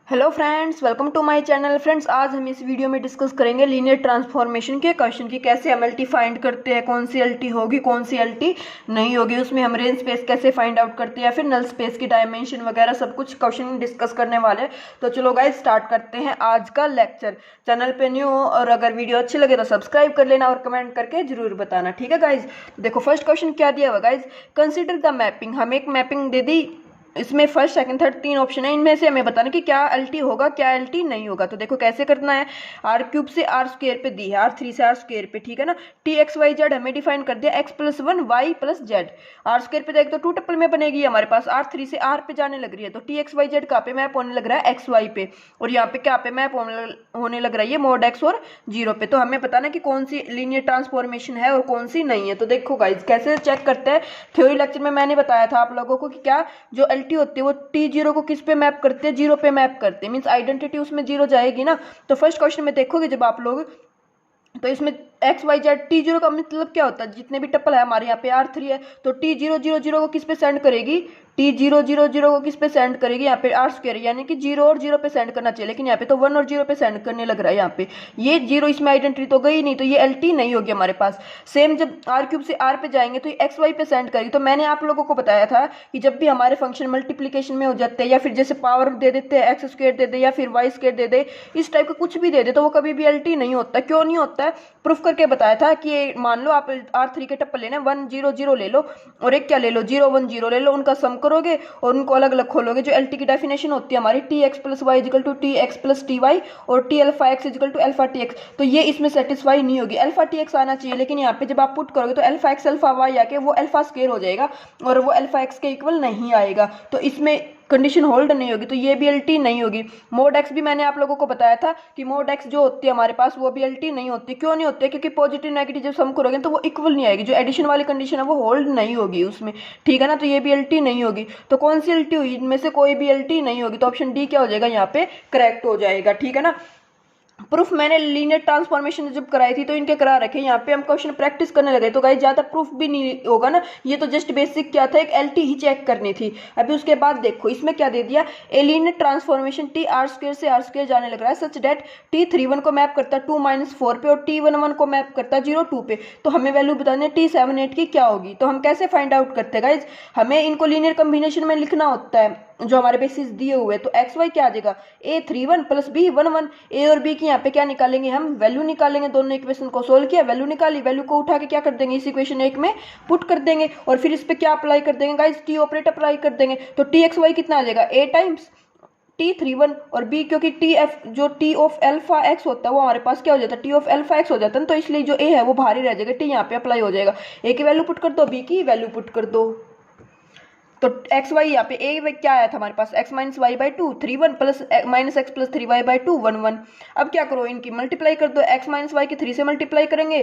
Hello friends, welcome to my channel. Friends, आज हम इस वीडियो में डिस्कस करेंगे लीनियर ट्रांसफॉर्मेशन के क्वेश्चन की कैसे हम एलटी फाइंड करते हैं, कौन सी एलटी होगी कौन सी एलटी नहीं होगी, उसमें हम रेंज स्पेस कैसे फाइंड आउट करते हैं या फिर नल स्पेस की डायमेंशन वगैरह सब कुछ क्वेश्चन डिस्कस करने वाले हैं। तो चलो गाइज स्टार्ट करते हैं आज का लेक्चर। चैनल पे न्यू हो और अगर वीडियो अच्छी लगे तो सब्सक्राइब कर लेना और कमेंट करके जरूर बताना, ठीक है गाइज। देखो फर्स्ट क्वेश्चन क्या दिया हुआ गाइज, कंसिडर द मैपिंग। हमें एक मैपिंग दे दी, इसमें फर्स्ट सेकंड थर्ड तीन ऑप्शन है, इनमें से हमें बताना कि क्या एलटी होगा क्या एलटी नहीं होगा। तो देखो कैसे करना है, आर क्यूब से आर स्क्वायर पे दी है, आर थ्री से आर स्क्वायर पे, ठीक है ना। टी एक्स वाई जेड हमें डिफाइन कर दिया, X plus one Y plus Z. R square पे जाएगी तो टू टप्पल में बनेगी हमारे पास, आर थ्री से आर पे जाने लग रही है तो टी एक्स वाई जेड कहाँ पे मैप होने लग रहा है, एक्स वाई पे, और यहाँ पे क्या पे मैप होने लग रही है, मोड एक्स और जीरो पे। तो हमें बताना कि कौन सी लीनियर ट्रांसफॉर्मेशन है और कौन सी नहीं है। तो देखो गाइज कैसे चेक करते हैं, थ्योरी लेक्चर में मैंने बताया था आप लोगों को कि क्या जो एलटी होती है वो टी जीरो को किस पे मैप करते हैं, जीरो पे मैप करते हैं, मींस आइडेंटिटी उसमें जीरो जाएगी ना। तो फर्स्ट क्वेश्चन में देखोगे जब आप लोग, तो इसमें X Y Z T zero का मतलब क्या होता है, जितने भी टप्पल है हमारे यहाँ पे आर थ्री है तो टी जीरो जीरो जीरो को किस पे सेंड करेगी, टी जीरो जीरो जीरो को किस पे सेंड करेगी, यहाँ पे आर स्क्वायर, यानी कि जीरो और जीरो पे सेंड करना चाहिए, लेकिन यहाँ पे तो वन और जीरो पे सेंड करने लग रहा है। यहाँ पे ये जीरो इसमें आइडेंटिटी तो गई नहीं, तो ये एल टी नहीं होगी हमारे पास। सेम जब आर क्यूब से आर पे जाएंगे तो ये एक्स वाई पे सेंड करेगी। तो मैंने आप लोगों को बताया था कि जब भी हमारे फंक्शन मल्टीप्लीकेशन में हो जाते हैं या फिर जैसे पावर दे देते हैं, एक्स स्क्वायर दे दे या फिर वाई स्क्वायर दे दे, इस टाइप का कुछ भी दे दे तो वो कभी भी एल टी नहीं होता। क्यों नहीं होता है, प्रूफ करके बताया था कि मान लो आप आर थ्री के टप्पल लेना, वन जीरो जीरो ले लो और एक क्या ले लो, जीरो वन जीरो ले लो, उनका सम करोगे और उनको अलग अलग खोलोगे। जो एल टी की डेफिनेशन होती है हमारी, T x plus y equal to T x plus T y और T alpha x equal to alpha T x, तो ये इसमें सेटिस्फाई नहीं होगी। अल्फा टी एक्स आना चाहिए, लेकिन यहाँ पे जब आप पुट करोगे तो अल्फा एक्स अल्फा वाई आके वो अल्फा स्क्वायर हो जाएगा और वो अल्फा एक्स के इक्वल नहीं आएगा, तो इसमें कंडीशन होल्ड नहीं होगी, तो ये भी एलटी नहीं होगी। मोड एक्स भी मैंने आप लोगों को बताया था कि मोड एक्स जो होती है हमारे पास वो भी एलटी नहीं होती। क्यों नहीं होती है, क्योंकि पॉजिटिव नेगेटिव जब सम करोगे तो वो इक्वल नहीं आएगी, जो एडिशन वाली कंडीशन है वो होल्ड नहीं होगी उसमें, ठीक है ना। तो ये भी एलटी नहीं होगी। तो कौन सी एलटी हुई, इनमें से कोई भी एलटी नहीं होगी, तो ऑप्शन डी क्या हो जाएगा यहाँ पे करेक्ट हो जाएगा, ठीक है ना। प्रूफ मैंने लीनियर ट्रांसफॉर्मेशन जब कराई थी तो इनके करा रखे, यहाँ पे हम क्वेश्चन प्रैक्टिस करने लगे तो गाइस ज्यादा प्रूफ भी नहीं होगा ना, ये तो जस्ट बेसिक क्या था, एक एलटी ही चेक करनी थी। अभी उसके बाद देखो इसमें क्या दे दिया, ए linear transformation T R square से आर स्क्वायर जाने लग रहा है सच डेट टी थ्री वन को मैप करता है टू माइनस फोर पे और टी वन वन को मैप करता है जीरो टू पे। तो हमें वैल्यू बतानी है टी सेवन एट की क्या होगी। तो हम कैसे फाइंड आउट करते हैं गाइज, हमें इनको लीनियर कॉम्बिनेशन में लिखना होता है जो हमारे बेसिस दिए हुए। तो एक्स वाई क्या आ जाएगा, A three one plus B one one, ए और बी की यहाँ पे क्या निकालेंगे, हम वैल्यू निकालेंगे। दोनों इक्वेशन को सोल्व किया, वैल्यू निकाली, वैल्यू को उठा के क्या कर देंगे, इस इक्वेशन एक में पुट कर देंगे और फिर इस पे क्या अप्लाई कर देंगे गाइस, टी ऑपरेटर अप्लाई कर देंगे। तो टी एक्स वाई कितना आ जाएगा, ए टाइम्स टी थ्री वन और बी, क्योंकि टी एफ जो टी ऑफ एल्फा एक्स होता है वो हमारे पास क्या हो जाता है, टी ऑफ एल्फा एक्स हो जाता है, तो इसलिए जो ए है वो बाहर ही रह जाएगा, टी यहाँ पे अप्लाई हो जाएगा। ए की वैल्यू पुट कर दो, बी की वैल्यू पुट कर दो। तो एक्स वाई यहाँ पे ए क्या आया था हमारे पास, x minus y by two three one plus minus x plus three y by two one one. अब क्या करो, इनकी मल्टीप्लाई कर दो, एक्स माइनस वाई की थ्री से मल्टीप्लाई करेंगे,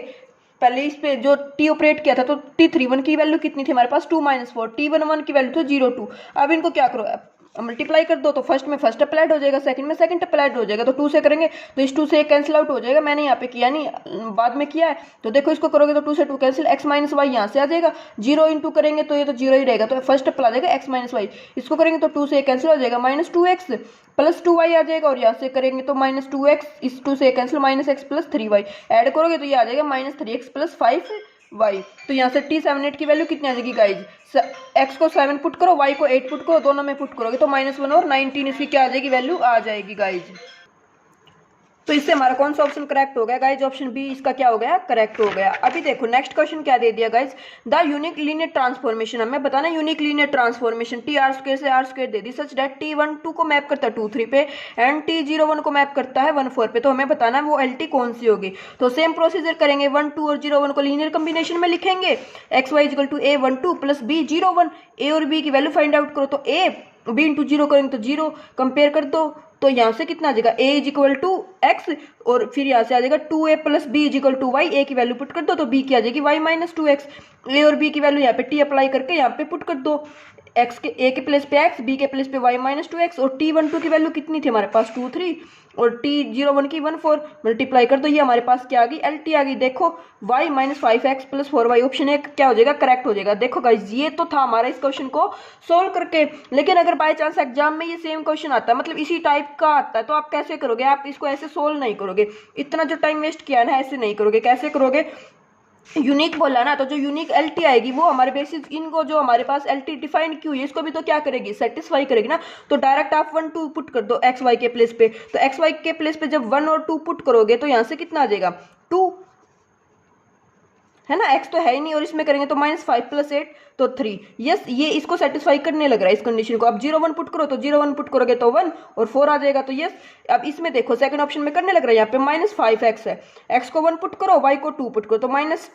पहले इस पे जो टी ऑपरेट किया था तो टी थ्री वन की वैल्यू कितनी थी हमारे पास, two minus four, T one one की वैल्यू तो जीरो टू। अब इनको क्या करो, मल्टीप्लाई कर दो, तो फर्स्ट में फर्स्ट अप्लाइड हो जाएगा, सेकंड में सेकंड अप्लाइड हो जाएगा, तो टू से करेंगे तो इस टू से एक कैंसिल आउट हो जाएगा। मैंने यहाँ पे किया नहीं, बाद में किया है। तो देखो इसको करोगे तो टू से two cancel, X minus Y यहाँ से आ जाएगा, जीरो इंटू करेंगे तो ये तो जीरो ही रहेगा, तो फर्स्ट अप्लाई आ जाएगा एक्स माइनस वाई। इसको करेंगे तो टू से एक कैंसिल हो जाएगा, minus two x plus two y आ जाएगा, और यहाँ से करेंगे तो माइनस टू एक्स, इस टू से cancel, minus x plus three y add करोगे तो ये आ जाएगा minus three x plus five y. तो यहाँ से टी सेवन एट की वैल्यू कितनी आ जाएगी गाइज, एक्स को 7 पुट करो, वाई को 8 पुट करो, दोनों में पुट करोगे तो माइनस वन और 19 इसकी क्या आ जाएगी वैल्यू आ जाएगी गाइज। तो इससे हमारा कौन सा ऑप्शन करेक्ट हो गया गाइज, ऑप्शन बी इसका क्या हो गया, करेक्ट हो गया। अभी देखो नेक्स्ट क्वेश्चन क्या दे दिया guys, the unique linear transformation, हमें बताना unique linear transformation T R square से आर स्क्वायर दे दी such that T one two को मैप करता है टू थ्री पे एंड टी जीरो वन को मैप करता है वन फोर पे। तो हमें बताना है वो एल टी कौन सी होगी। तो सेम प्रोसीजर करेंगे, वन टू और जीरो वन को लीनियर कॉम्बिनेशन में लिखेंगे, x y equal to a one two plus b zero one, ए और बी की वैल्यू फाइंड आउट करो, तो ए बी इंटू जीरो करेंगे तो जीरो, कंपेयर कर दो तो यहाँ से कितना आ जाएगा, a is equal to x और फिर यहाँ से आ जाएगा two a plus b is equal to y, a की वैल्यू पुट कर दो तो बी की आ जाएगी वाई माइनस टू एक्स, ए और बी की वैल्यू यहाँ पे टी अप्लाई करके यहाँ पे पुट कर दो, एक्स के ए के प्लेस पे एक्स, बी के प्लेस पे वाई माइनस 2x, और t12 की वैल्यू कितनी थी हमारे पास 2 3, और t01 की 1 4, मल्टीप्लाई कर दो, ये हमारे पास क्या आ गई LT आ गई। देखो y minus 5x plus 4y option एक क्या हो जाएगा, करेक्ट हो जाएगा। देखो गाइज ये तो था हमारा इस क्वेश्चन को सोल्व करके, लेकिन अगर बाय चांस एग्जाम में ये सेम क्वेश्चन आता है, मतलब इसी टाइप का आता है, तो आप कैसे करोगे, आप इसको ऐसे सोल्व नहीं करोगे, इतना जो टाइम वेस्ट किया ना ऐसे नहीं करोगे। कैसे करोगे, यूनिक बोला ना, तो जो यूनिक LT आएगी वो हमारे बेसिस इनको जो हमारे पास LT डिफाइन की हुई है इसको भी तो क्या करेगी, सेटिस्फाई करेगी ना। तो डायरेक्ट आप 1 2 पुट कर दो XY के प्लेस पे, तो XY के प्लेस पे जब 1 और 2 पुट करोगे तो यहाँ से कितना आ जाएगा 2, है ना, x तो है ही नहीं, और इसमें करेंगे तो -5 + 8 तो 3। यस ये इसको सेटिस्फाई करने लग रहा है इस कंडीशन को। अब 0 1 पुट करो तो 0 1 पुट करोगे तो 1 और 4 आ जाएगा। तो यस अब इसमें देखो सेकंड ऑप्शन में करने लग रहा है, यहाँ पे -5x है, x को 1 पुट करो, y को 2 पुट करो तो -5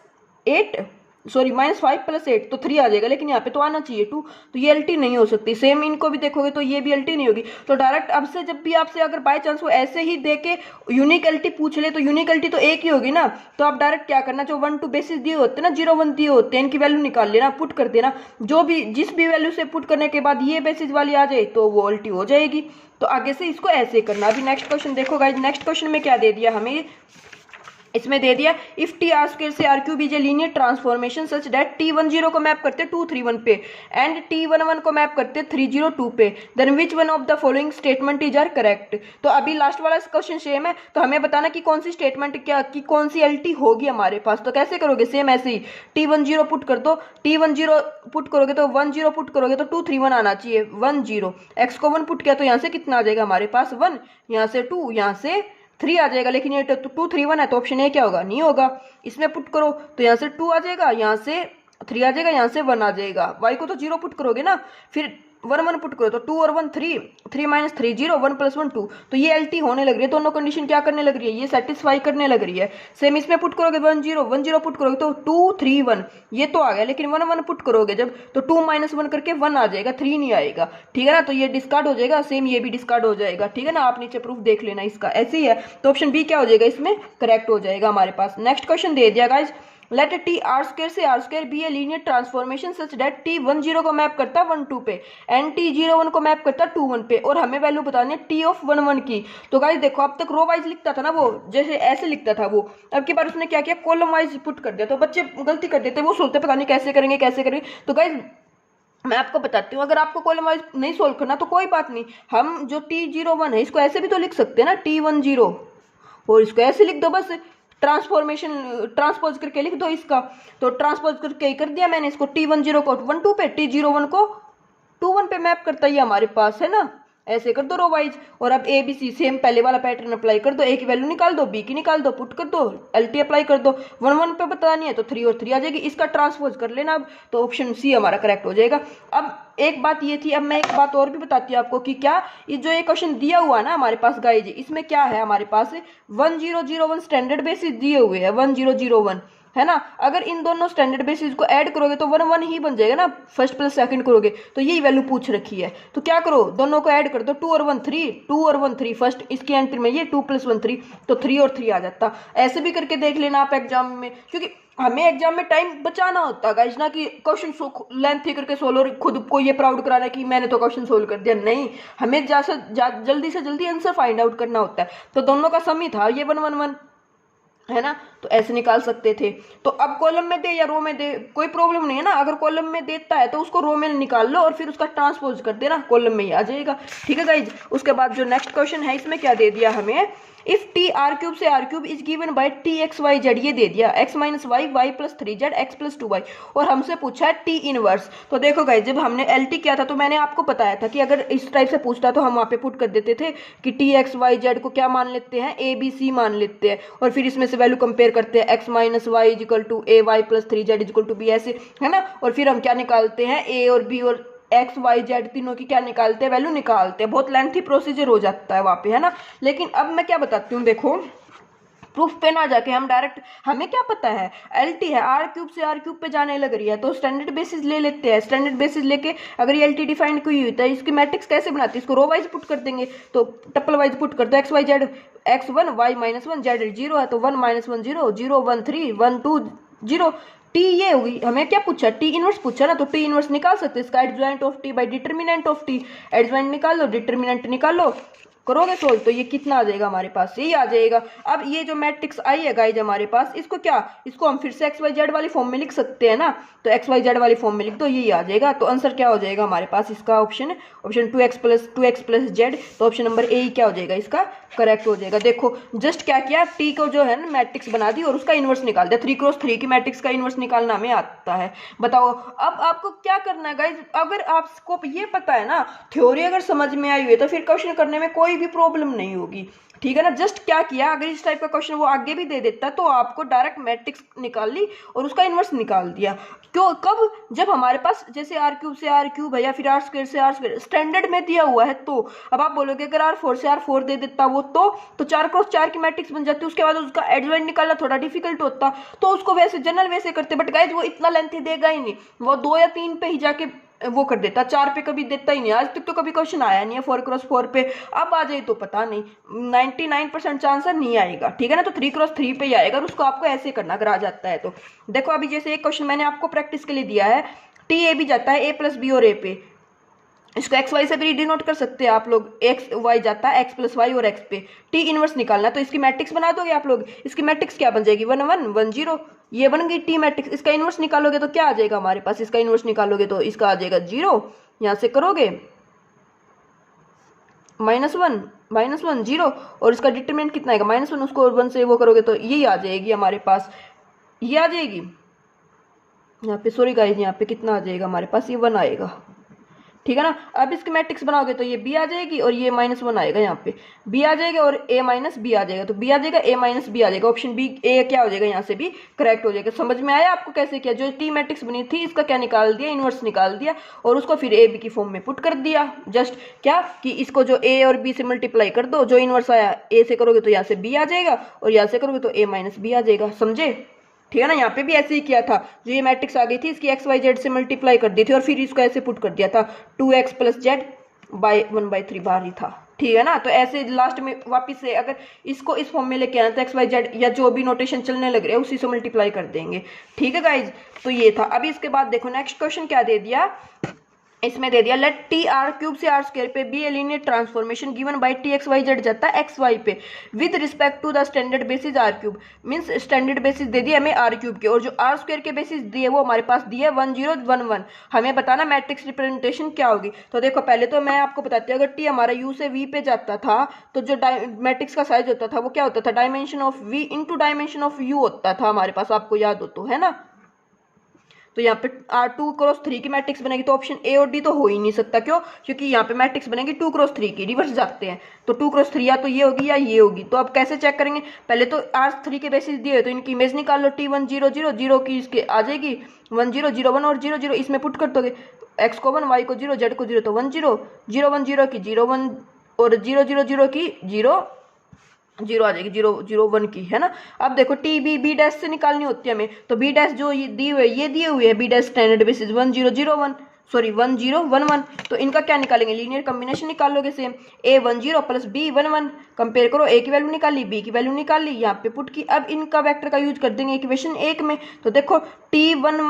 + 8 तो 3 आ जाएगा, लेकिन यहाँ पे तो आना चाहिए 2, तो ये LT नहीं हो सकती। सेम इनको भी देखोगे तो ये भी LT नहीं होगी। तो डायरेक्ट अब से जब भी आपसे अगर बाय चांस वो ऐसे ही दे के यूनिक LT पूछ ले तो यूनिक LT तो एक ही होगी ना। तो आप डायरेक्ट क्या करना, जो 1 2 बेसिस दिए होते हैं ना, 0 1 दिए होते हैं, इनकी वैल्यू निकाल लेना, पुट कर देना, जो भी जिस भी वैल्यू से पुट करने के बाद ये बेसिस वाली आ जाए तो वो LT हो जाएगी। तो आगे से इसको ऐसे करना। अभी नेक्स्ट क्वेश्चन देखो गाइज, नेक्स्ट क्वेश्चन में क्या दे दिया हमें, इसमें दे दिया इफ टी आर स्क्वायर से R cube is a linear transformation such that t10 को मैप करते 231 पे एंड t11 को मैप करते 302 पे, then which one of the following statement is are correct. तो अभी लास्ट वाला क्वेश्चन सेम है, तो हमें बताना कि कौन सी स्टेटमेंट क्या की कौन सी LT होगी हमारे पास। तो कैसे करोगे, सेम ऐसे ही t10 पुट कर दो, t10 पुट करोगे तो 10 पुट करोगे तो 231 आना चाहिए 10, x को 1 पुट किया तो यहाँ से कितना आ जाएगा हमारे पास 1, यहाँ से 2, यहाँ से 3 आ जाएगा, लेकिन ये 231 है तो ऑप्शन ए क्या होगा, नहीं होगा। इसमें पुट करो तो यहाँ से 2 आ जाएगा, यहाँ से 3 आ जाएगा, यहाँ से 1 आ जाएगा। y को तो 0 पुट करोगे ना, फिर 1 1 पुट करो तो 2 और 1 3, 3 - 3 0, 1 + 1 2, तो ये LT होने लग रही है। दोनों कंडीशन क्या करने लग रही है, ये सेटिस्फाई करने लग रही है। सेम इसमें पुट करोगे 1 0 पुट करोगे तो 2 3 1, ये तो आ गया, लेकिन 1 1 पुट करोगे जब तो 2 - 1 करके 1 आ जाएगा, 3 नहीं आएगा, ठीक है ना। तो ये डिस्कार्ड हो जाएगा, सेम ये भी डिस्कार्ड हो जाएगा, ठीक है ना। आप नीचे प्रूफ देख लेना इसका, ऐसे ही है। तो ऑप्शन बी क्या हो जाएगा, इसमें करेक्ट हो जाएगा हमारे पास। नेक्स्ट क्वेश्चन दे दिया guys, let T R square से R square be a linear transformation such that t10 को मैप करता 1 2 पे एंड t01 को मैप करता 2 1 पे, और हमें वैल्यू बतानी है t ऑफ 1 1 की। तो गाइस देखो अब तक रो वाइज लिखता था ना वो, जैसे ऐसे लिखता था वो, अब की बार उसने क्या किया, कॉलम वाइज पुट कर दिया। तो बच्चे गलती कर देते, वो सोचते पता नहीं कैसे करेंगे। तो गाइस मैं आपको बताती हूँ, अगर आपको कॉलम वाइज नहीं सोल्व करना तो कोई बात नहीं, हम जो t01 है इसको ऐसे भी तो लिख सकते हैं ना t10, और इसको ऐसे लिख दो, बस ट्रांसपोज करके लिख दो इसका। तो ट्रांसपोज करके कर दिया मैंने इसको, t10 को 1 2 पे, t01 को 2 1 पे मैप करता ही हमारे पास, है ना। ऐसे कर दो रो वाइज। और अब ए बी सी सेम पहले वाला पैटर्न अप्लाई कर दो, ए की वैल्यू निकाल दो, बी की निकाल दो, पुट कर दो, LT अप्लाई कर दो, 1 1 पे बतानी है तो 3 और 3 आ जाएगी, इसका ट्रांसपोज कर लेना अब, तो ऑप्शन सी हमारा करेक्ट हो जाएगा। अब एक बात ये थी, अब मैं एक बात और भी बताती हूँ आपको कि क्या ये जो ये क्वेश्चन दिया हुआ ना हमारे पास गाइज, इसमें क्या है हमारे पास 1001 स्टैंडर्ड बेसिस दिए हुए हैं, 1001, है ना। अगर इन दोनों स्टैंडर्ड बेसिस को ऐड करोगे तो 1 1 ही बन जाएगा ना, फर्स्ट प्लस सेकंड करोगे तो यही वैल्यू पूछ रखी है। तो क्या करो, दोनों को ऐड कर दो, 2 और 1 3, 2 और 1 3, फर्स्ट इसकी एंट्री में ये 2 + 1 3, तो 3 और 3 आ जाता। ऐसे भी करके देख लेना आप एग्जाम में, क्योंकि हमें एग्जाम में टाइम बचाना होता है गाइस ना, कि क्वेश्चन लेंथी करके सोल्व और खुद को ये प्राउड कराना कि मैंने तो क्वेश्चन सोल्व कर दिया, नहीं, हमें जल्दी से जल्दी आंसर फाइंड आउट करना होता है। तो दोनों का सम ही था ये 1 1 1, है ना, तो ऐसे निकाल सकते थे। तो अब कॉलम में दे या रो में दे कोई प्रॉब्लम नहीं है ना, अगर कॉलम में देता है तो उसको रो में निकाल लो और फिर उसका ट्रांसपोज कर देना, कॉलम में ही आ जाएगा, ठीक है गाइज। उसके बाद जो नेक्स्ट क्वेश्चन है इसमें क्या दे दिया हमें, इफ टी आर क्यूब से R cube is given by T x Y Z, ये दे दिया x - y y + 3z x + 2y, और हमसे पूछा है टी इनवर्स। तो देखो गाइज जब हमने LT किया था तो मैंने आपको बताया था कि अगर इस टाइप से पूछता तो हम वहाँ पे पुट कर देते थे कि टी एक्स वाई जेड को क्या मान लेते हैं, ABC मान लेते हैं, और फिर इसमें से वैल्यू कंपेयर करते हैं, x - y = a y + 3z = b, ऐसे, है ना। और फिर हम क्या निकालते हैं, a और b और एक्स वाई जेड तीनों की क्या निकालते हैं, वैल्यू निकालते हैं। बहुत लेंथी प्रोसीजर हो जाता है वहाँ पे, है ना। लेकिन अब मैं क्या बताती हूँ, देखो प्रूफ पे ना जाके हम डायरेक्ट, हमें क्या पता है LT है, आर क्यूब से आर क्यूब पे जाने लग रही है तो स्टैंडर्ड बेसिस ले लेते हैं। स्टैंडर्ड बेसिस लेके अगर ये LT डिफाइन हुई होता है, इसकी मैट्रिक्स कैसे बनाती है, इसको रो वाइज पुट कर देंगे, तो टप्पल वाइज पुट कर दो, x y z, x 1 y - 1 z 0 है तो 1 - 1 0 0 1 3 1 2 0, टी ये होगी, हमें क्या पूछा, टी इनवर्स पूछा ना, तो टी इनवर्स निकाल सकते हैं इसका, adjoint of T by determinant of T. Adjoint निकाल लो, डिटरमिनेंट निकालो, करोगे सोल्व तो ये कितना आ जाएगा हमारे पास, यही आ जाएगा। अब ये जो मैट्रिक्स आई है गाइज हमारे पास, इसको क्या, इसको हम फिर से एक्स वाई जेड वाली फॉर्म में लिख सकते हैं ना, तो एक्स वाई जेड वाली फॉर्म में लिख दो, यही आ जाएगा। तो आंसर क्या हो जाएगा हमारे पास इसका, ऑप्शन 2x प्लस जेड, तो ऑप्शन नंबर ए ही क्या हो जाएगा इसका करेक्ट हो जाएगा। देखो जस्ट क्या किया, टी को जो है ना मैट्रिक्स बना दी और उसका इनवर्स निकाल दिया, 3x3 की मैट्रिक्स का इनवर्स निकालना हमें आता है। बताओ अब आपको क्या करना है गाइज, अगर आपको ये पता है ना, थ्योरी अगर समझ में आई हुई है तो फिर क्वेश्चन करने में कोई भी प्रॉब्लम नहीं होगी, ठीक है ना। जस्ट क्या किया, अगर इस टाइप का क्वेश्चन वो आगे भी दे देता तो आपको डायरेक्ट मैट्रिक्स निकाल ली और उसका इनवर्स निकाल दिया। क्यों, कब, जब हमारे पास जैसे r³ से r³ है या फिर r² से r² स्टैंडर्ड में दिया हुआ है। तो अब आप बोलोगे अगर r4 से r4 दे देता वो तो 4x4 की मैट्रिक्स बन जाती, उसके बाद उसका एडजॉइंट निकालना थोड़ा डिफिकल्ट होता, तो उसको वैसे जनरल वैसे करते, बट गाइज वो इतना लेंथी देगा ही नहीं, वो 2 या 3 पे ही जाके वो कर देता, 4 पे कभी देता ही नहीं, आज तक तो कभी क्वेश्चन आया नहीं है 4x4 पे। अब आ जाए तो पता नहीं, 99% चांस है नहीं आएगा, ठीक है ना। तो 3x3 पे ही आएगा और उसको आपको ऐसे करना अगर आ जाता है तो। देखो अभी जैसे एक क्वेश्चन मैंने आपको प्रैक्टिस के लिए दिया है, टी ए भी जाता है a प्लस बी और a पे, इसको एक्स वाई से भी डिनोट कर सकते हैं आप लोग, एक्स वाई जाता है एक्स प्लस वाई और एक्स पे, टी इनवर्स निकालना, तो इसकी मैट्रिक्स बना दोगे आप लोग, इसकी मैट्रिक्स क्या बन जाएगी 1 1 1 0, ये बन गई टी मैट्रिक्स। इसका इनवर्स निकालोगे तो क्या आ जाएगा हमारे पास, इसका इनवर्स निकालोगे तो इसका आ जाएगा 0, यहाँ से करोगे -1 0, और इसका डिटरमिनेंट कितना आएगा -1, उसको 1 से वो करोगे तो यही आ जाएगी हमारे पास, ये आ जाएगी यहाँ पे, सॉरी गाइस यहाँ पे कितना आ जाएगा हमारे पास, ये 1 आएगा, ठीक है ना। अब इसकी मैट्रिक्स बनाओगे तो ये b आ जाएगी और ये -1 आएगा, यहाँ पे b आ जाएगा और a माइनस b आ जाएगा, तो b आ जाएगा a माइनस b आ जाएगा, ऑप्शन बी a क्या हो जाएगा यहाँ से भी करेक्ट हो जाएगा। समझ में आया आपको कैसे किया, जो टी मैट्रिक्स बनी थी इसका क्या निकाल दिया, इनवर्स निकाल दिया और उसको फिर a b की फॉर्म में पुट कर दिया। जस्ट क्या कि इसको जो a और b से मल्टीप्लाई कर दो, जो इनवर्स आया a से करोगे तो यहाँ से b आ जाएगा और यहाँ से करोगे तो a माइनस b आ जाएगा, समझे, ठीक है ना। यहाँ पे भी ऐसे ही किया था, जो ये मैट्रिक्स आ गई थी इसकी एक्स वाई जेड से मल्टीप्लाई कर दी थी और फिर इसको ऐसे पुट कर दिया था, 2x प्लस जेड बाई 1/3 बार ही था, ठीक है ना। तो ऐसे लास्ट में वापस से अगर इसको इस फॉर्म में लेके आना तो एक्स वाई जेड या जो भी नोटेशन चलने लग रहे हैं उसी से मल्टीप्लाई कर देंगे, ठीक है गाइज। तो ये था। अभी इसके बाद देखो नेक्स्ट क्वेश्चन क्या दे दिया, इसमें दे दिया लेट टी r³ से r² पे be a linear transformation given by T x Y z जाता है एक्स वाई पे with respect to the standard basis r³ means standard basis दे दिया हमें r³ के और जो r² के बेसिस दिए वो हमारे पास दिए 1 0 1 1। हमें बताना मैट्रिक्स रिप्रेजेंटेशन क्या होगी। तो देखो पहले तो मैं आपको बताती हूँ, अगर टी हमारा u से v पे जाता था तो जो मैट्रिक्स का साइज होता था वो क्या होता था, dimension of v into dimension of u होता था हमारे पास, आपको याद हो तो, है ना। तो यहाँ पे r2x3 की मैट्रिक्स बनेगी तो ऑप्शन ए और डी तो हो ही नहीं सकता, क्यों, क्योंकि यहाँ पे मैट्रिक्स बनेगी 2x3 की, रिवर्स जाते हैं तो 2x3 या तो ये होगी या ये होगी। तो अब कैसे चेक करेंगे, पहले तो r3 के बेसिस दिए तो इनकी इमेज निकाल लो, t1 0 0 0 की इसके आ जाएगी 1 0 0 1 और 0 0 इसमें पुट कर दोगे, x को 1 y को 0 z को 0 तो 1 0 0 1 0 की 0 1 और 0 0 0 की 0 0 आ जाएगी, 0 0 1 की, है ना। अब देखो टी बी डैश से निकालनी होती है हमें, तो बी डैश जो ये दिए हुए है B dash standard basis 1 0 0 1 sorry 1 0 1 1, तो इनका क्या निकालेंगे, लीनियर कॉम्बिनेशन निकालोगे same, a 1 0 plus b 1 1, compare करो, a की वैल्यू निकाली b की वैल्यू निकाली, यहाँ पे पुट की। अब इनका वेक्टर का यूज कर देंगे इक्वेशन 1 में, तो देखो t1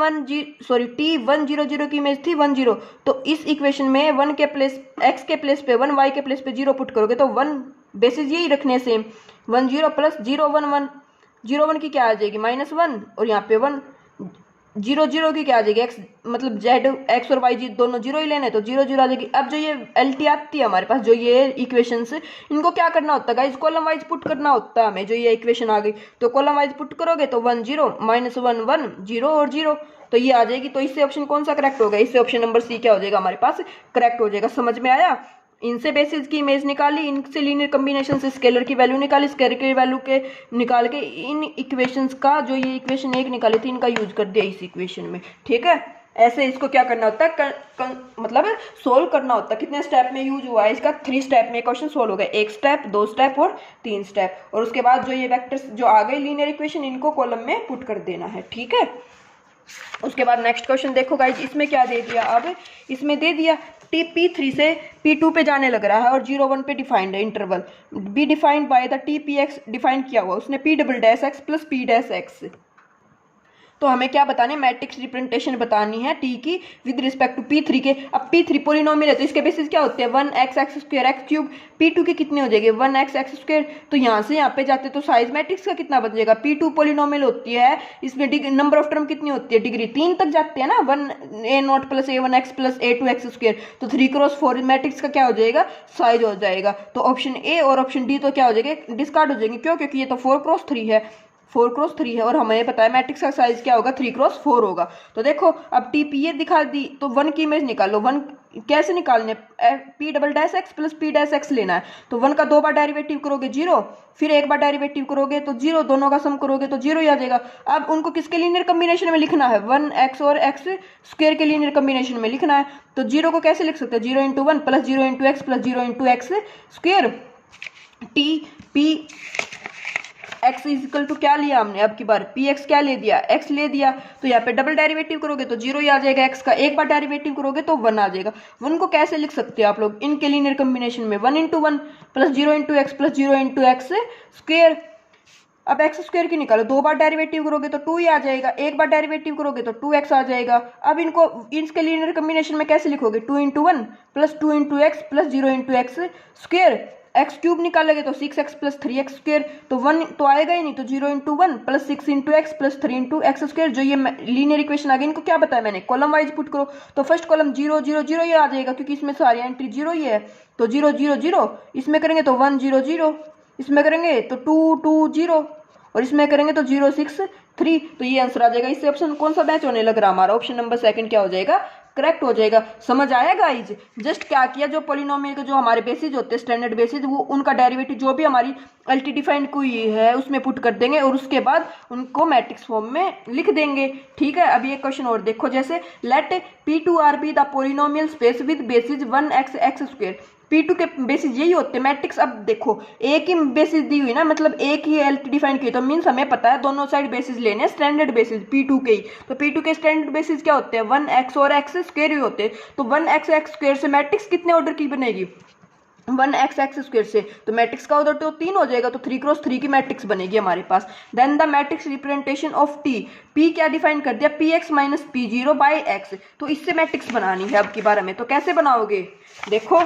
0 0 की इमेज थी 1 0, तो इस इक्वेशन में 1 के प्लेस x के प्लेस पे 1 y के प्लेस पे 0 पुट करोगे तो 1 बेसिस यही रखने सेम 1 0 प्लस 0 1 1, 0 1 की क्या आ जाएगी -1 और यहाँ पे 1 0 0 की क्या आ जाएगी, x मतलब z x और y दोनों 0 ही लेने तो 0 0 आ जाएगी। अब जो ये LT आती है हमारे पास, जो ये इक्वेशंस इनको क्या करना होता है गाइस, कॉलम वाइज पुट करना होता है हमें। जो ये इक्वेशन आ गई तो कॉलम वाइज पुट करोगे तो 1 0 -1 1 0 और 0, तो ये आ जाएगी। तो इससे ऑप्शन कौन सा करेक्ट होगा, इससे ऑप्शन नंबर सी क्या हो जाएगा हमारे पास करेक्ट हो जाएगा। समझ में आया, इनसे बेसिस की इमेज निकाली, इनसे लीनियर कॉम्बिनेशन से स्केलर की वैल्यू निकाली, स्केलर की वैल्यू के निकाल के इन इक्वेशंस का जो ये इक्वेशन 1 निकाली थी इनका यूज कर दिया इस इक्वेशन में, ठीक है। ऐसे इसको क्या करना होता है, मतलब सोल्व करना होता है। कितने स्टेप में यूज हुआ है इसका, 3 स्टेप में क्वेश्चन सोल्व हो गया, 1 स्टेप 2 स्टेप और 3 स्टेप, और उसके बाद जो ये वेक्टर्स जो आ गए लीनियर इक्वेशन इनको कॉलम में पुट कर देना है, ठीक है। उसके बाद नेक्स्ट क्वेश्चन देखो गाइज, इसमें क्या दे दिया, अब इसमें दे दिया टी P3 से P2 पे जाने लग रहा है और 0 1 पे डिफाइंड है interval, be defined by the T P x define किया हुआ उसने P double dash x plus P dash x. तो हमें क्या बताने, मैट्रिक्स रिप्रेजेंटेशन बतानी है टी की विद रिस्पेक्ट टू P3 के। अब P3 पॉलिनोमियल है तो इसके बेसिस क्या होते हैं 1x x square x cube. P2 के कितने हो जाएंगे 1x x स्क्वायर, तो यहाँ से यहाँ पे जाते तो साइज मैट्रिक्स का कितना बन जाएगा। P2 पॉलिनोमियल होती है, इसमें नंबर ऑफ टर्म कितनी होती है डिग्री 3 तक जाते हैं ना, 1a0 plus a1x plus a2x square, तो 3x4 मैट्रिक्स का क्या हो जाएगा साइज हो जाएगा। तो ऑप्शन ए और ऑप्शन डी तो क्या हो जाएगा डिस्कार्ड हो जाएंगे, क्यों, क्योंकि ये तो 4x3 है, 4x3 है और हमें पता है मैट्रिक्स का साइज क्या होगा 3x4 होगा। तो देखो अब टीपी ये दिखा दी, तो 1 की इमेज निकालो। 1 कैसे निकालने, p double dash x plus p dash x लेना है, तो 1 का 2 बार डेरिवेटिव करोगे 0, फिर 1 बार डेरिवेटिव करोगे तो 0, दोनों का सम करोगे तो 0 ही आ जाएगा। अब उनको किसके लीनियर कॉम्बिनेशन में लिखना है 1x और x स्क्वायर के लीनियर कॉम्बिनेशन में लिखना है। तो 0 को कैसे लिख सकते हैं 0 into 1 plus 0 into x plus 0 into x square. T P x equal to क्या लिया हमने, अब की बार px क्या ले दिया x ले दिया, तो यहाँ पे डबल डेरिवेटिव करोगे तो 0 ही आ जाएगा x का, एक बार डेरिवेटिव करोगे तो 1 आ जाएगा। 1 को कैसे लिख सकते हैं आप लोग इनके लीनियर कॉम्बिनेशन में 1 into 1 plus 0 into x plus 0 into x square. अब एक्स स्क्वायर की निकालो, 2 बार डेरिवेटिव करोगे तो 2 ही आ जाएगा, एक बार डेरिवेटिव करोगे तो 2x आ जाएगा। अब इनको इसके लीनियर कॉम्बिनेशन में कैसे लिखोगे 2 into 1 plus 2 into x plus 0 into x square. X cube निकालोगे तो 6x प्लस 3x स्क्वायर, तो 1 तो आएगा ही नहीं, तो 0 into 1 plus 6 into x plus 3 into x square. जो ये लीनियर इक्वेशन आ गई, इनको क्या बताया मैंने कॉलम वाइज पुट करो, तो फर्स्ट कॉलम 0 0 0 ये आ जाएगा क्योंकि इसमें सारी एंट्री 0 ही है, तो 0 0 0, इसमें करेंगे तो 1 0 0, इसमें करेंगे तो 2 2 0 और इसमें करेंगे तो 0 6 3, तो ये आंसर आ जाएगा। इससे ऑप्शन कौन सा मैच होने लग रहा हमारा, ऑप्शन नंबर सेकंड क्या हो जाएगा करेक्ट हो जाएगा। समझ आया गाइज, जस्ट क्या किया, जो पॉलिनोमियल के जो हमारे बेसिस होते हैं स्टैंडर्ड बेसिस, वो उनका डेरिवेटिव जो भी हमारी एलटी डिफाइंड हुई है उसमें पुट कर देंगे और उसके बाद उनको मैट्रिक्स फॉर्म में लिख देंगे। ठीक है, अब ये क्वेश्चन और देखो, जैसे let P2R be the polynomial space with basis 1x x square. P2 के बेसिस यही होते हैं मैट्रिक्स। अब देखो एक ही बेसिस दी हुई ना, मतलब एक ही एलटी डिफाइन की, तो मीन्स हमें पता है दोनों साइड बेसिस लेने स्टैंडर्ड बेसिस P2 के ही। तो P2 के स्टैंडर्ड बेसिस क्या होते हैं 1x और x स्क्वायर ही होते हैं। तो 1x x स्क्वायर से मैट्रिक्स कितने ऑर्डर की बनेगी 1x x स्क्वायर से, तो मैट्रिक्स का ऑर्डर तो 3 हो जाएगा, तो 3x3 की मैट्रिक्स बनेगी हमारे पास। Then the matrix representation of T, P क्या डिफाइन कर दिया Px minus P0 by x, तो इससे मैट्रिक्स बनानी है अब की बार हमें। तो कैसे बनाओगे, देखो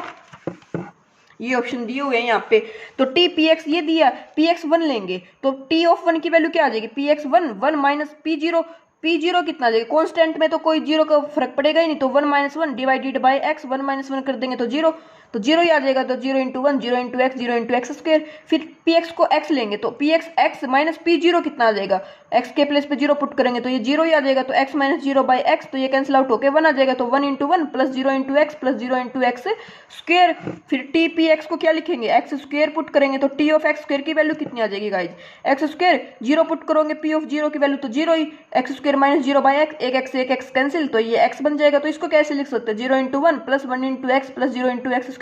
ये ऑप्शन दिए हुए हैं यहाँ पे, तो टी पी एक्स ये दिया, px 1 लेंगे तो टी ऑफ 1 की वैल्यू क्या आ जाएगी px 1 1 माइनस p0, p0 कितना आ जाएगा, कॉन्स्टेंट में तो कोई जीरो का फर्क पड़ेगा ही नहीं, तो 1 minus 1 divided by x, 1 minus 1 कर देंगे तो 0, तो 0 ही आ जाएगा, तो 0 into 1 0 into x 0 into x square. फिर पी एक्स को x लेंगे तो P x x minus p0 कितना आ जाएगा, x के प्लेस पे 0 पुट करेंगे तो ये 0 ही आ जाएगा, तो x माइनस 0 बाई एक्स, तो ये कैंसिल आउट होकर 1 आ जाएगा, तो 1 into 1 plus 0 into x plus 0 into x square. फिर टी पी एक्स को क्या लिखेंगे एक्स स्क्वायर पुट करेंगे, तो टी ऑफ एक्स स्क्वायर की वैल्यू कितनी आ जाएगी गाइज, एक्स स्क्वायर 0 पुट करोगे पी ऑफ 0 की वैल्यू तो 0 ही, x square minus 0 by x, एक एक्स कैंसिल, तो ये x बन जाएगा। तो इसको कैसे लिख सकते हैं 0 into 1 plus 1 into x plus 0 into x square.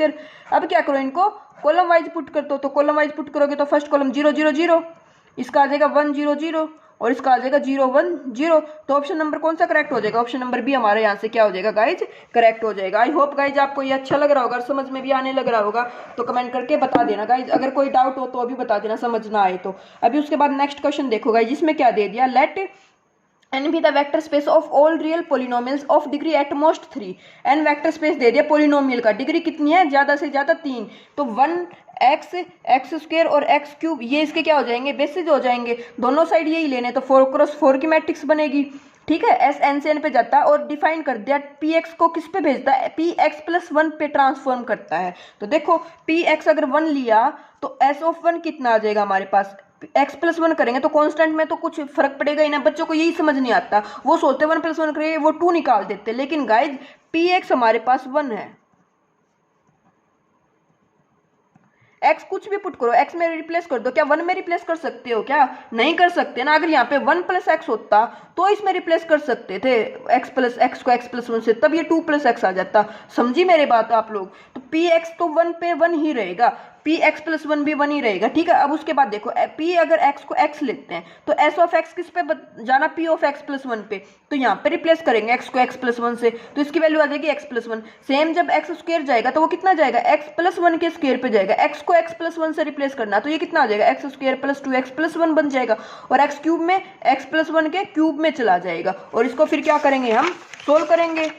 अब क्या करो, इनको कॉलम वाइज पुट कर दो, तो कॉलम वाइज पुट करोगे तो फर्स्ट कॉलम 0 0 0, इसका आ जाएगा 1 0 0 और इसका आ जाएगा 0 1 0, तो ऑप्शन नंबर कौन सा करेक्ट हो जाएगा, ऑप्शन नंबर बी हमारे यहाँ से क्या हो जाएगा गाइज करेक्ट हो जाएगा। आई होप गाइज आपको ये अच्छा लग रहा होगा, समझ में भी आने लग रहा होगा, तो कमेंट करके बता देना गाइज, अगर कोई डाउट हो तो अभी बता देना समझ ना आए तो। अभी उसके बाद नेक्स्ट क्वेश्चन देखो गाइज, जिसमें क्या दे दिया, late n be the vector space of all real polynomials of degree at most 3, n vector space दे दिया पोलिनोमियल का, डिग्री कितनी है ज्यादा से ज्यादा 3, तो 1x x स्क्वायर और x क्यूब ये इसके क्या हो जाएंगे बेसिस हो जाएंगे, दोनों साइड यही लेने, तो 4x4 की मैट्रिक्स बनेगी। ठीक है, एस एन से एन पे जाता है और डिफाइन कर दिया पी एक्स को किस पे भेजता है, पी एक्स प्लस 1 पे ट्रांसफॉर्म करता है। तो देखो पी एक्स अगर 1 लिया तो एस ऑफ 1 कितना आ जाएगा हमारे पास, x प्लस 1 करेंगे तो कांस्टेंट में तो कुछ फर्क पड़ेगा ही ना, बच्चों को यही समझ नहीं आता, वो सोचते 1 प्लस 1 करेंगे वो 2 निकाल देते, लेकिन गाइज पी एक्स हमारे पास 1 है, x कुछ भी पुट करो, x में रिप्लेस कर दो, क्या 1 में रिप्लेस कर सकते हो, क्या नहीं कर सकते ना। अगर यहाँ पे 1 प्लस एक्स होता तो इसमें रिप्लेस कर सकते थे x प्लस एक्स को x प्लस 1 से, तब ये 2 प्लस एक्स आ जाता, समझी मेरे बात आप लोग। तो पी एक्स तो 1 पे 1 ही रहेगा, पी एक्स प्लस वन भी 1 ही रहेगा, ठीक है। अब उसके बाद देखो पी अगर एक्स को एक्स लेते हैं तो एस ऑफ एक्स किस पे जाना, P of x plus one पे, तो यहाँ पे रिप्लेस करेंगे एक्स को एक्स प्लस वन से, तो इसकी वैल्यू आ जाएगी एक्स प्लस वन। सेम जब एक्स स्क्वायर जाएगा तो वो कितना जाएगा, एक्स प्लस वन के स्क्वायर पे जाएगा, एक्स को एक्स प्लस वन से रिप्लेस करना, तो ये कितना आ जाएगा, x square plus 2x plus one बन जाएगा, और एक्स क्यूब में एक्स प्लस वन के क्यूब में चला जाएगा। और इसको फिर क्या करेंगे, हम सोल्व करेंगे,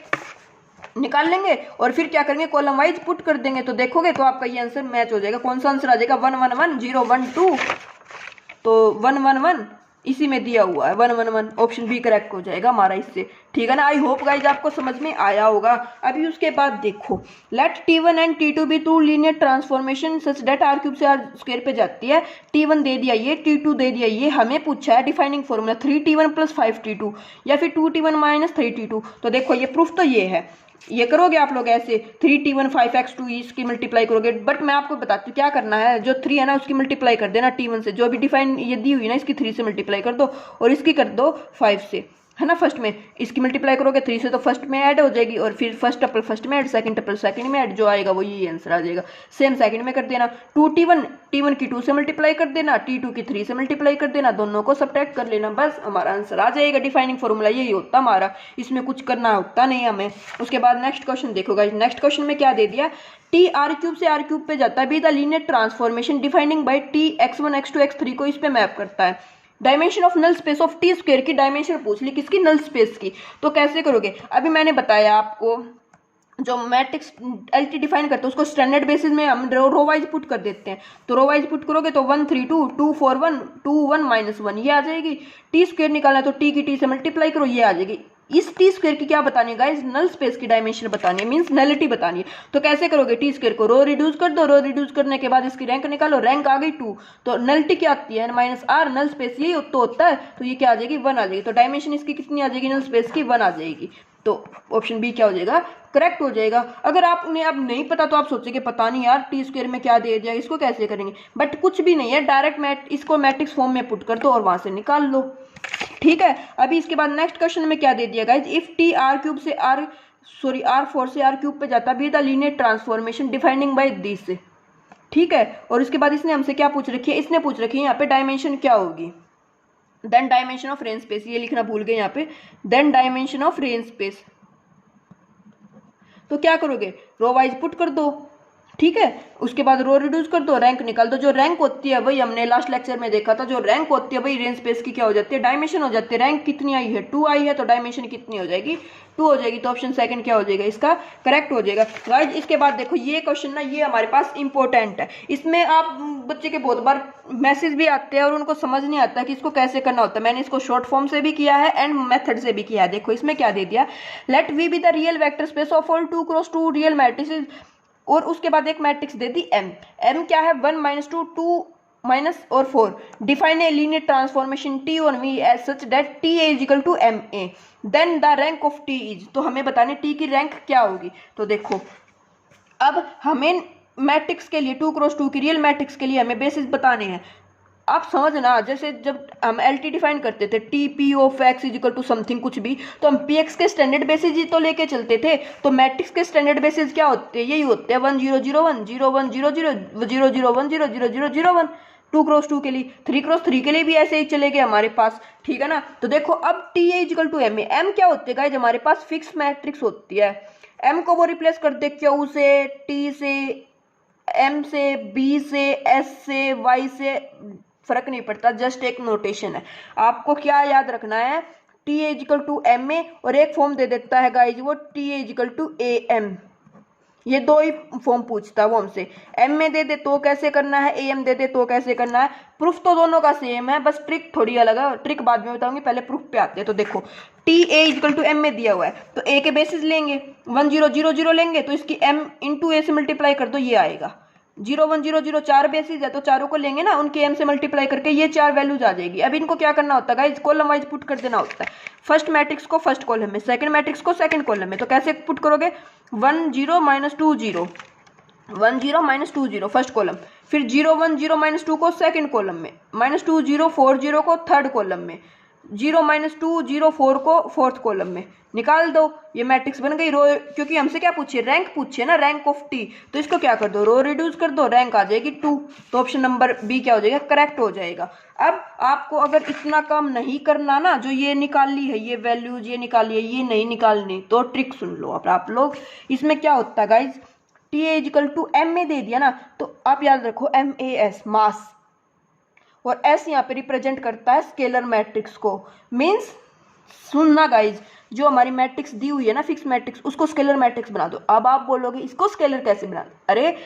निकाल लेंगे, और फिर क्या करेंगे, कॉलम वाइज पुट कर देंगे, तो देखोगे तो आपका ये आंसर मैच हो जाएगा। कौन सा आंसर आ जाएगा, 1 1 1 0 1 2, तो 1 1 1 इसी में दिया हुआ है, 1 1 1 ऑप्शन बी करेक्ट हो जाएगा हमारा इससे, ठीक है ना। आई होप गाइज आपको समझ में आया होगा। अभी उसके बाद देखो, let T1 and T2 be two linear transformation such that R cube से आर स्क्वायर पे जाती है। T1 दे दिया ये, T2 दे दिया ये, हमें पूछा है defining formula 3T1 plus 5T2 या फिर 2T1 माइनस 3T2। तो देखो ये प्रूफ तो ये है, ये करोगे आप लोग ऐसे 3T1 5x2 इसकी मल्टीप्लाई करोगे, बट मैं आपको बताती हूँ क्या करना है, जो 3 है ना उसकी मल्टीप्लाई कर देना T1 से, जो भी डिफाइन ये दी हुई ना इसकी 3 से मल्टीप्लाई कर दो, और इसकी कर दो 5 से, है ना। फर्स्ट में इसकी मल्टीप्लाई करोगे 3 से तो फर्स्ट में ऐड हो जाएगी, और फिर फर्स्ट टपल फर्स्ट में ऐड, सेकंड टपल सेकंड में ऐड, जो आएगा वो ये आंसर आ जाएगा। सेम सेकंड में कर देना, 2T1 T1 की 2 से मल्टीप्लाई कर देना, T2 की 3 से मल्टीप्लाई कर देना, दोनों को सब्ट्रैक्ट कर लेना, बस हमारा आंसर आ जाएगा। डिफाइनिंग फॉर्मूला यही होता हमारा, इसमें कुछ करना होता नहीं हमें। उसके बाद नेक्स्ट क्वेश्चन देखो गाइस, नेक्स्ट क्वेश्चन में क्या दे दिया, टी आर क्यूब से आर क्यूब पे जाता है, be the linear transformation defining by T x1 x2 x3 को इस पे मैप करता है। Dimension of null space of T square की डायमेंशन पूछ ली, किसकी, नल स्पेस की। तो कैसे करोगे, अभी मैंने बताया आपको, जो मैट्रिक्स एलटी डिफाइन करते हैं उसको स्टैंडर्ड बेसिस में हम रो वाइज पुट कर देते हैं। तो रो वाइज पुट करोगे तो 1 3 2 2 4 1 2 1 माइनस 1 ये आ जाएगी। टी स्क्वायर निकालना है तो टी की टी से मल्टीप्लाई करो, ये आ जाएगी। इस टी स्क्वायर की क्या बतानी है गाइस, नल स्पेस की डायमेंशन बतानी है, मींस नलिटी बतानी है। तो कैसे करोगे, टी स्क्वायर को रो रिड्यूस कर दो, रो रिड्यूस करने के बाद इसकी रैंक निकालो, रैंक आ गई 2, तो नलिटी क्या आती है माइनस आर, नल स्पेस यही तो होता है, तो ये क्या आ जाएगी 1 आ जाएगी। तो डायमेंशन इसकी कितनी आ जाएगी, नल स्पेस की 1 आ जाएगी। तो ऑप्शन बी क्या हो जाएगा, करेक्ट हो जाएगा। अगर आपने अब नहीं पता तो आप सोचेंगे पता नहीं यार टी स्क्वायर में क्या दे दिया, इसको कैसे करेंगे, बट कुछ भी नहीं है, डायरेक्ट इसको मैट्रिक्स फॉर्म में पुट कर दो और वहां से निकाल लो, ठीक है। अभी इसके बाद नेक्स्ट क्वेश्चन में क्या दे दिया guys, if T R cube से R4 से आर क्यूब पे जाता be the linear transformation defining by this, ठीक है। और उसके बाद इसने हमसे क्या पूछ रखी है, इसने पूछ रखी है यहाँ पे डायमेंशन क्या होगी, then dimension of range space, ये लिखना भूल गए यहाँ पे, then dimension of range space. तो क्या करोगे, रो वाइज पुट कर दो, ठीक है। उसके बाद रो रिड्यूस कर दो, रैंक निकाल दो। जो रैंक होती है भाई हमने लास्ट लेक्चर में देखा था, जो रैंक होती है भाई रेंज स्पेस की क्या हो जाती है, डायमेंशन हो जाती है। रैंक कितनी आई है, 2 आई है, तो डायमेंशन कितनी हो जाएगी, 2 हो जाएगी। तो ऑप्शन सेकंड क्या हो जाएगा, इसका करेक्ट हो जाएगा गाइज। इसके बाद देखो ये क्वेश्चन ना ये हमारे पास इंपॉर्टेंट है, इसमें आप बच्चे के बहुत बार मैसेज भी आते हैं और उनको समझ नहीं आता कि इसको कैसे करना होता है। मैंने इसको शॉर्ट फॉर्म से भी किया है एंड मेथड से भी किया है। देखो इसमें क्या दे दिया, let V be the real vector space of all 2 cross 2 real matrices, और उसके बाद एक मैट्रिक्स दे दी एम। एम क्या है, 1 - 2 2 माइनस और 4। Define a linear transformation T on V as such that T A is equal to M A, then the rank of T is. तो हमें बताने टी की रैंक क्या होगी। तो देखो अब हमें मैट्रिक्स के लिए 2 क्रॉस 2 की रियल मैट्रिक्स के लिए हमें बेसिस बताने हैं। आप समझना, जैसे जब हम एल टी डिफाइन करते थे T P of X is equal to something कुछ भी, तो हम पी एक्स के स्टैंडर्ड बेसिस ही तो लेके चलते थे। तो मैट्रिक्स के स्टैंडर्ड बेसिस क्या होते हैं, यही होते हैं 1 0 0 1 0 1 0 0 0 0 1 0 0 0 0 1। 2 क्रॉस 2 के लिए, 3 क्रॉस 3 के लिए भी ऐसे ही चलेंगे हमारे पास, ठीक है ना। तो देखो अब T A is equal to M A, M क्या होते हैं गाइस, हमारे पास फिक्स मैट्रिक्स होती है। एम को वो रिप्लेस कर दे क्यू से, टी से, एम से, बी से, एस से, वाई से, फर्क नहीं पड़ता, जस्ट एक नोटेशन है। आपको क्या याद रखना है, T A is equal to M A, और एक फॉर्म दे देता है गाइज वो T A is equal to A M. ये 2 ही फॉर्म पूछता है वो हमसे, एम में दे दे तो कैसे करना है, ए एम दे दे तो कैसे करना है। प्रूफ तो दोनों का सेम है, बस ट्रिक थोड़ी अलग है, ट्रिक बाद में बताऊंगी, पहले प्रूफ पे आते हैं। तो देखो T A is equal to M में दिया हुआ है, तो ए के बेसिस लेंगे 1 0 0 0 लेंगे, तो इसकी एम इंटू ए से मल्टीप्लाई कर दो, ये आएगा 0 1 0 0। 4 बेसिस है तो चारों को लेंगे ना, उनके एम से मल्टीप्लाई करके ये 4 वैल्यूज आ जाएगी। अब इनको क्या करना होता है गाइस, कॉलम वाइज पुट कर देना होता है। फर्स्ट मैट्रिक्स को फर्स्ट कॉलम में, सेकंड मैट्रिक्स को सेकंड कॉलम में। तो कैसे पुट करोगे, 1 0 - 2 0 1 0 - 2 0 फर्स्ट कॉलम, फिर 0 1 0 - 2 को सेकंड कॉलम में, -2 0 4 0 को थर्ड कॉलम में, 0-2 0 4 को फोर्थ कॉलम में निकाल दो, ये मैट्रिक्स बन गई रो। क्योंकि हमसे क्या पूछे, रैंक पूछे ना, रैंक ऑफ टी, तो इसको क्या कर दो, रो रिड्यूस कर दो, रैंक आ जाएगी 2। तो ऑप्शन नंबर बी क्या हो जाएगा, करेक्ट हो जाएगा। अब आपको अगर इतना काम नहीं करना ना, जो ये निकाली है, ये वैल्यूज ये निकाली है, ये नहीं निकालनी, तो ट्रिक सुन लो अब आप लोग। इसमें क्या होता है guys, T equal to M में दे दिया ना, तो आप याद रखो MAS मास, और एस यहाँ पे रिप्रेजेंट करता है स्केलर मैट्रिक्स को। मीन्स सुनना गाइज, जो हमारी मैट्रिक्स दी हुई है ना, फिक्स मैट्रिक्स, उसको स्केलर मैट्रिक्स बना दो। अब आप बोलोगे इसको स्केलर कैसे बना, अरे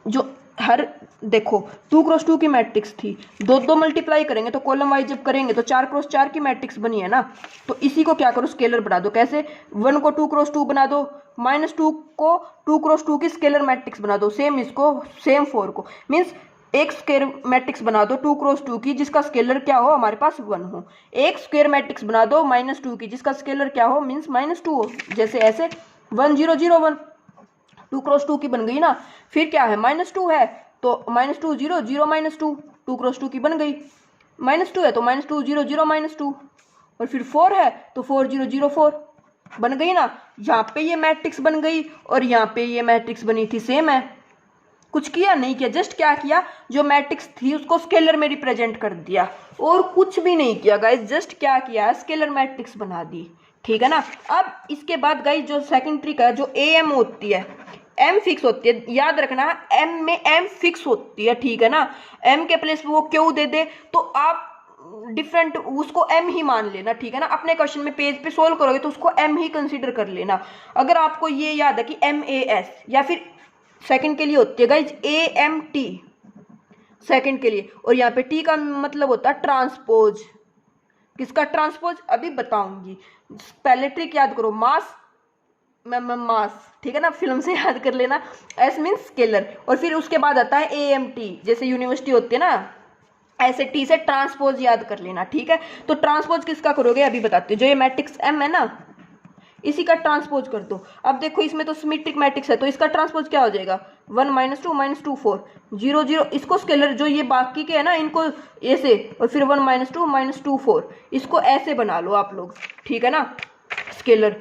जो हर देखो 2x2 की मैट्रिक्स थी, दो मल्टीप्लाई करेंगे तो कॉलम वाइज जब करेंगे तो 4x4 की मैट्रिक्स बनी है ना, तो इसी को क्या करो, स्केलर बना दो। कैसे, 1 को 2x2 बना दो, -2 को 2x2 की स्केलर मैट्रिक्स बना दो, सेम इसको, सेम 4 को। मीन्स एक स्क्वायर मैट्रिक्स बना दो 2x2 की, जिसका स्केलर क्या हो, हमारे पास 1 हो। एक स्क्वायर मैट्रिक्स बना दो -2 की, जिसका स्केलर क्या हो, मीन्स -2 हो। जैसे ऐसे 1 0 0 1 2x2 की बन गई ना, फिर क्या है, -2 है तो -2 0 0 -2, 2x2 की बन गई। -2 है तो -2 0 0 -2, और फिर 4 है तो 4 0 0 4 बन गई ना। यहाँ पे ये मैट्रिक्स बन गई और यहाँ पे ये मैट्रिक्स बनी थी, सेम है। कुछ किया नहीं किया, जस्ट क्या किया, जो मैट्रिक्स थी उसको स्केलर में रिप्रेजेंट कर दिया, और कुछ भी नहीं किया गाइस, जस्ट क्या किया, स्केलर मैट्रिक्स बना दी, ठीक है ना। अब इसके बाद गाइस जो सेकंड ट्रिक है, जो AM होती है, M फिक्स होती है, याद रखना M में M फिक्स होती है, ठीक है ना। M के प्लेस पे वो क्यों दे दे तो आप डिफरेंट उसको M ही मान लेना, ठीक है ना। अपने क्वेश्चन में पेज पे सोल्व करोगे तो उसको M ही कंसीडर कर लेना। अगर आपको ये याद है कि MAS, या फिर सेकंड के लिए होती है गाइज AMT, सेकंड के लिए, और यहाँ पे T का मतलब होता है ट्रांसपोज। किसका ट्रांसपोज, अभी बताऊंगी। पहले ट्रिक याद करो, मास मास, ठीक है ना, फिल्म से याद कर लेना। S मीन्स स्केलर, और फिर उसके बाद आता है AMT, जैसे यूनिवर्सिटी होती है ना, ऐसे T से ट्रांसपोज याद कर लेना, ठीक है। तो ट्रांसपोज किसका करोगे अभी बताते हो। जो ये मैट्रिक्स M है ना, इसी का ट्रांसपोज कर दो। अब देखो इसमें तो सिमेट्रिक मैट्रिक्स है, तो इसका ट्रांसपोज क्या हो जाएगा, 1 -2 -2 4 0 0, इसको स्केलर, जो ये बाकी के है ना इनको ऐसे, और फिर 1 -2 -2 4, इसको ऐसे बना लो आप लोग, ठीक है ना, स्केलर।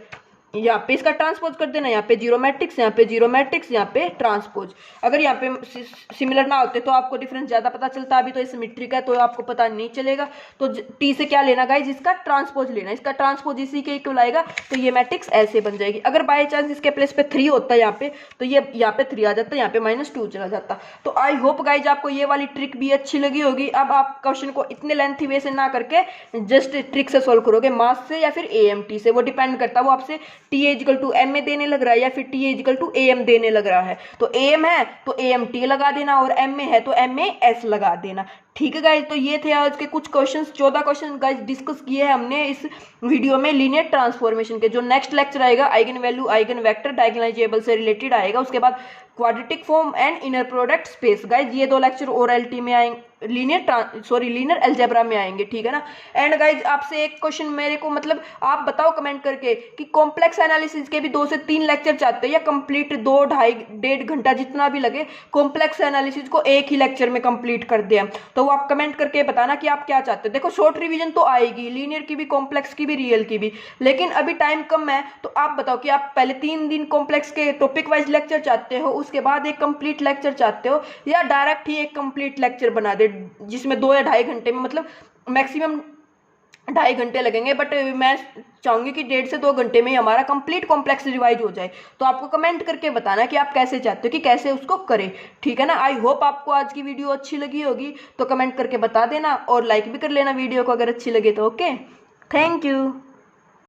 यहाँ पे इसका ट्रांसपोज कर देना, यहाँ पे जीरो मैट्रिक्स, यहाँ पे जीरो मैट्रिक्स, यहाँ पे ट्रांसपोज। अगर यहाँ पे सिमिलर ना होते तो आपको डिफरेंस ज्यादा पता चलता, अभी तो ये सिमेट्रिक है तो आपको पता नहीं चलेगा। तो टी से क्या लेना गाइस, इसका ट्रांसपोज लेना, इसका ट्रांसपोज इसी के इक्वल आएगा, तो ये मैट्रिक्स ऐसे बन जाएगी। अगर बाय चांस इसके प्लेस पे 3 होता है यहाँ पे, तो ये यहाँ पे 3 आ जाता, यहाँ पे -2 चला जाता। तो आई होप गाइज आपको ये वाली ट्रिक भी अच्छी लगी होगी। अब आप क्वेश्चन को इतने लेंथी वे से ना करके जस्ट ट्रिक से सोल्व करोगे, मास से या फिर AMT से, वो डिपेंड करता है, वो आपसे T इक्वल टू M में देने लग रहा है या फिर T इक्वल टू AM देने लग रहा है। तो AM है तो AMT लगा देना, और M में है तो MAS लगा देना, ठीक है गाइज। तो ये थे आज के कुछ क्वेश्चंस, 14 क्वेश्चन गाइज डिस्कस किए हैं हमने इस वीडियो में लीनियर ट्रांसफॉर्मेशन के। जो नेक्स्ट लेक्चर आएगा eigen value eigen vector diagonalisable से रिलेटेड आएगा, उसके बाद quadratic form and inner product space. Guys ये 2 लेक्चर ORLT में आएंगे, लीनियर अलजेब्रा में आएंगे, ठीक है ना। एंड गाइज आपसे एक क्वेश्चन मेरे को, मतलब आप बताओ कमेंट करके कि कॉम्प्लेक्स एनालिसिस के भी 2 से 3 लेक्चर चाहते हो, या कंप्लीट 2 1.5 घंटा जितना भी लगे, कॉम्प्लेक्स एनालिसिस को एक ही लेक्चर में कंप्लीट कर दिया। तो वो आप कमेंट करके बताना कि आप क्या चाहते हो। देखो शॉर्ट रिवीजन तो आएगी, लीनियर की भी, कॉम्प्लेक्स की भी, रियल की भी, लेकिन अभी टाइम कम है। तो आप बताओ कि आप पहले 3 दिन कॉम्प्लेक्स के टॉपिक वाइज लेक्चर चाहते हो, उसके बाद एक कंप्लीट लेक्चर चाहते हो, या डायरेक्ट ही एक कंप्लीट लेक्चर बना दे जिसमें 2 या 2.5 घंटे में, मतलब मैक्सिमम 2.5 घंटे लगेंगे, बट मैं चाहूंगी कि 1.5 से 2 घंटे में ही हमारा कंप्लीट कॉम्प्लेक्स रिवाइज हो जाए। तो आपको कमेंट करके बताना कि आप कैसे चाहते हो कि कैसे उसको करें, ठीक है ना। आई होप आपको आज की वीडियो अच्छी लगी होगी, तो कमेंट करके बता देना, और लाइक भी कर लेना वीडियो को अगर अच्छी लगे तो। Okay, thank you.